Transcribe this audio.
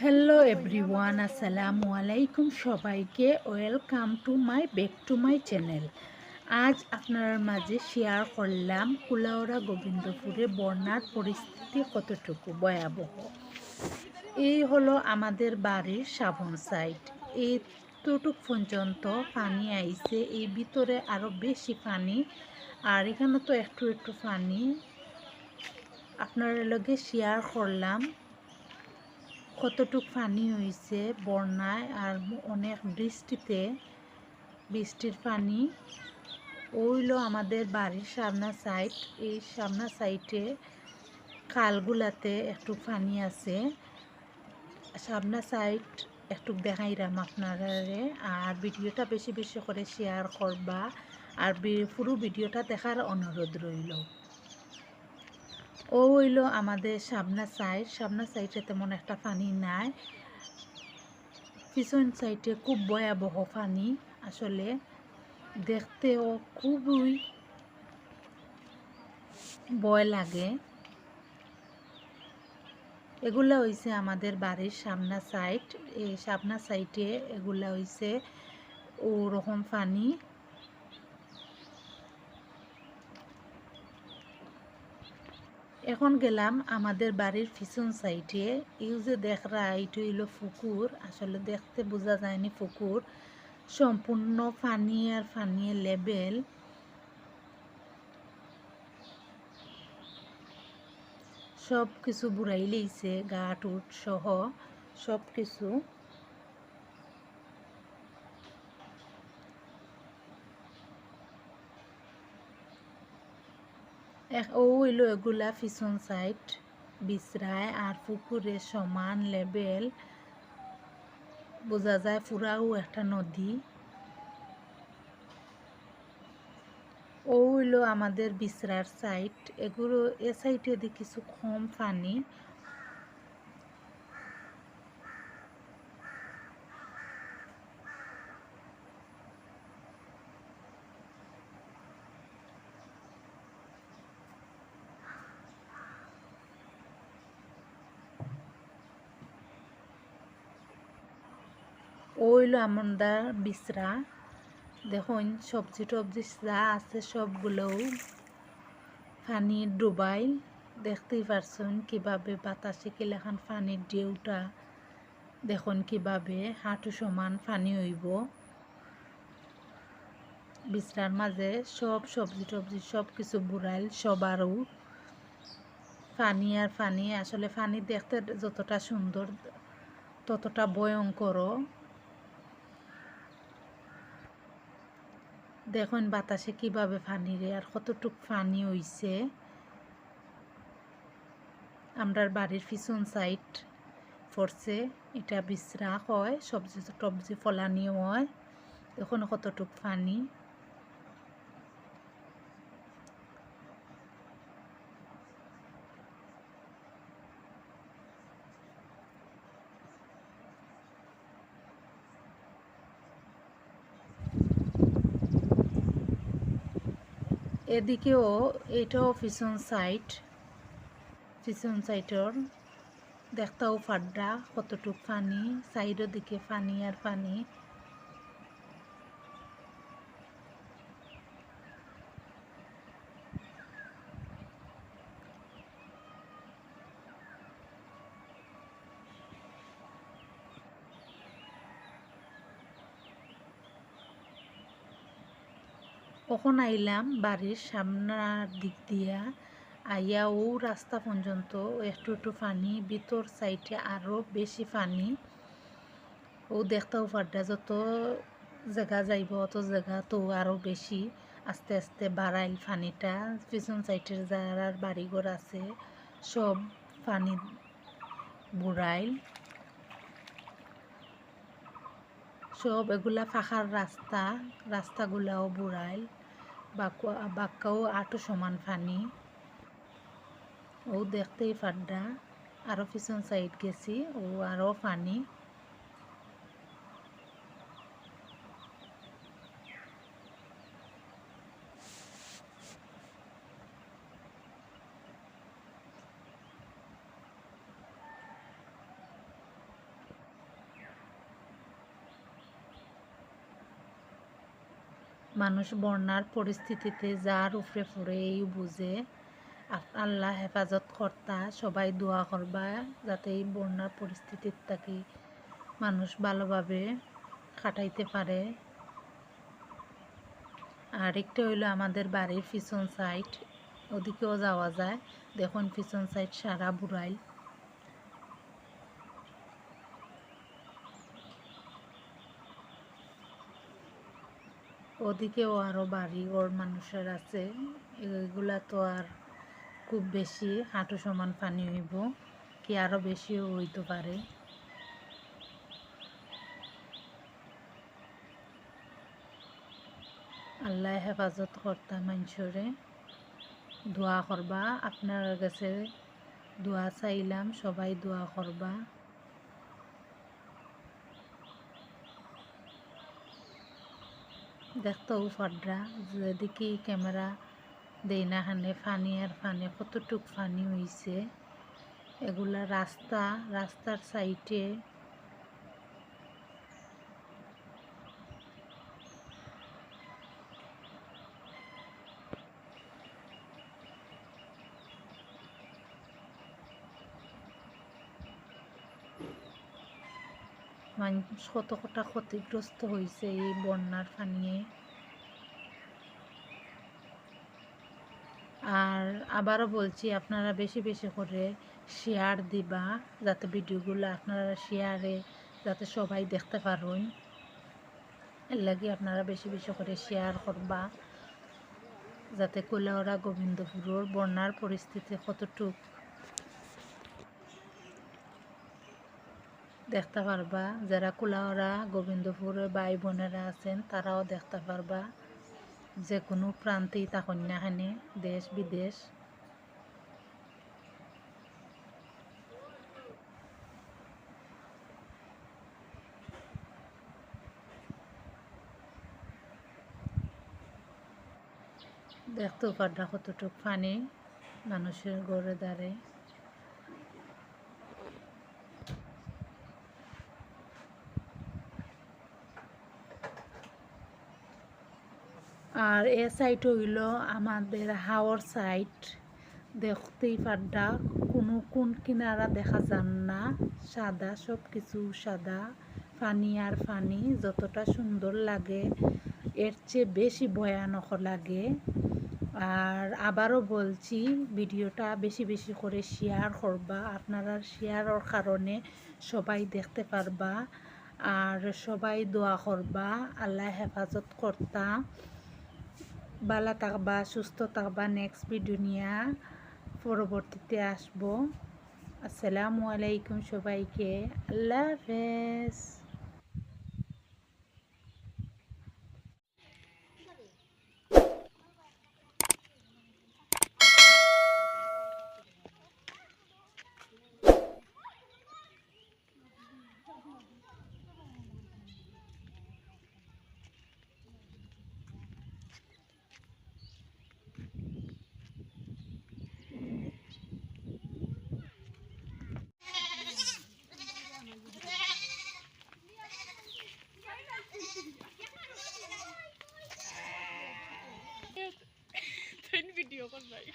Hello everyone, আসসালামু আলাইকুম সবাইকে। Welcome to my channel. আজ আপনার মাঝে শেয়ার করলাম কুলাউড়া গোবিন্দপুরে বন্যার পরিস্থিতি কতটুকু ভয়াবহ। এই হলো আমাদের বাড়ির সাবন সাইড। এইটুক পর্যন্ত পানি আইছে, এই ভিতরে আরও বেশি পানি। আর এখানে তো একটু একটু পানি আপনার লগে শেয়ার করলাম কতটুক পানি হয়েছে বন্যায় আর অনেক বৃষ্টির পানি। ওইলো আমাদের বাড়ির সামনা সাইড। এই সামনা সাইডে খালগুলাতে একটু পানি আছে। সামনা সাইড একটু দেখাইলাম আপনারা। আর ভিডিওটা বেশি বেশি করে শেয়ার করবা আর পুরো ভিডিওটা দেখার অনুরোধ রইল। ও হইল আমাদের সামনা সাইডে তেমন একটা পানি নাই। পিছন সাইডে খুব ভয়াবহ পানি, আসলে দেখতেও খুবই ভয় লাগে। এগুলা হইছে আমাদের বাড়ির সামনা সাইড। এই সামনা সাইডে এগুলা হইছে ওরকম পানি। এখন গেলাম আমাদের বাড়ির পিছন সাইডে। এই যে দেখরা, এইটা হইলো পুকুর। আসলে দেখতে বোঝা যায়নি পুকুর, সম্পূর্ণ পানি আর পানির লেভেল। সব কিছু বুড়াই লইছে, গাট উট সহ সব কিছু। ও হইলো এগুলা পিছন সাইড বিছরায় আর পুকুরের সমান লেভেল বোঝা যায়, পুরাও একটা নদী। ও হইলো আমাদের বিছরার সাইড। এগুলো এ সাইডে দিয়ে কিছু কম পানি। ও হইলো আমাদের বিছরা। দেখুন সবজি টবজি যা আছে সবগুলোও পানি ডুবাই। দেখতেই পারছেন কিভাবে বাতাসে কিলাখান পানির ঢেউটা। দেখুন কিভাবে হাঁটু সমান পানি হইব। বিছরার মাঝে সব সবজি টবজি সব কিছু বুড়াইল, সবারও পানি আর পানি। আসলে পানি দেখতে যতটা সুন্দর ততটা ভয়ঙ্করও। দেখুন বাতাসে কিভাবে পানি রে আর কতটুক পানি হইছে। আমরার বাড়ির পিছন সাইড পড়ছে, এটা বিছরা হয়, সবজি টবজি ফলানিও হয়। দেখুন কতটুক পানি। এদিকেও এটাও পিছন সাইডর দেখতাও ফাড্ডা কতটুক পানি। সাইডের দিকে পানি আর পানি। কখন আইলাম বাড়ির সামনার দিক দিয়া, আইয়া ও রাস্তা পর্যন্ত একটু একটু পানি, ভিতর সাইডে আরও বেশি পানি। ও দেখতেও পারডা যত জায়গা যাইব অত জায়গা তো আরও বেশি আস্তে আস্তে বাড়াইল পানিটা। পিছন সাইডের যারা বাড়িঘর আছে সব পানি বুড়াইল। সব এগুলা ফাঁকার রাস্তাগুলাও বুড়াইল। বাক্কাও আটো সমান পানি। ও দেখতেই পাড্ডা। আরও পিছন সাইড গেছি, ও আরও পানি। মানুষ বন্যার পরিস্থিতিতে যার উপরে পড়ে এই বুঝে। আল্লাহ হেফাজত কর্তা, সবাই দোয়া করবা যাতে এই বন্যার পরিস্থিতির থাকি মানুষ ভালোভাবে কাটাইতে পারে। আর একটা হইলো আমাদের বাড়ির পিছন সাইড, ওদিকেও যাওয়া যায়। দেখুন পিছন সাইড সারা বুড়াইল। ওদিকেও আরও বাড়ি ওর মানুষের আছে। এগুলা তো আর খুব বেশি হাঁটু সমান পানি হইব, কি আরও বেশিও হইতে পারে। আল্লাহ হেফাজত কর্তা মানুষরে। দোয়া করবা, আপনার কাছে দোয়া চাইলাম, সবাই দোয়া করবা। দেখতেও পাররা যেদিকে ক্যামেরা দেই না হানে ফানি আর ফানি, কতটুক ফানি হইছে। এগুলা রাস্তার সাইডে মানুষ কতটা ক্ষতিগ্রস্ত হয়েছে এই বন্যার পানিয়ে। আর আবারও বলছি, আপনারা বেশি বেশি করে শেয়ার দিবা, যাতে ভিডিওগুলো আপনারা শেয়ারে যাতে সবাই দেখতে পারেন। এর লাগে আপনারা বেশি বেশি করে শেয়ার করবা, যাতে কুলাউড়া গোবিন্দপুরের বন্যার পরিস্থিতি কতটুক দেখতে পারবা। যারা কুলাউড়া গোবিন্দপুরের ভাই বোনেরা আছেন তারাও দেখতে পারবা, যে কোনো প্রান্তেই থাকুন না এখানে, দেশ বিদেশ। দেখতেও পারবা কতটুক পানি মানুষের ঘরে দাঁড়ে। আর এ সাইড হইল আমাদের হাওর সাইড। দেখতেই পারডা কোনো কোন কিনারা দেখা যান না, সাদা, সব কিছু সাদা, পানি আর পানি। যতটা সুন্দর লাগে এর চেয়ে বেশি ভয়ানক লাগে। আর আবারও বলছি, ভিডিওটা বেশি বেশি করে শেয়ার করবা, আপনারা শেয়ারের কারণে সবাই দেখতে পারবা। আর সবাই দোয়া করবা, আল্লাহ হেফাজত কর্তা। ভালো থাকবা, সুস্থ থাকবা। নেক্সট ভিডিও নিয়ে পরবর্তীতে আসবো। আসসালামু আলাইকুম সবাইকে, আল্লাহ হাফেজ। ভিডিও কর ভাই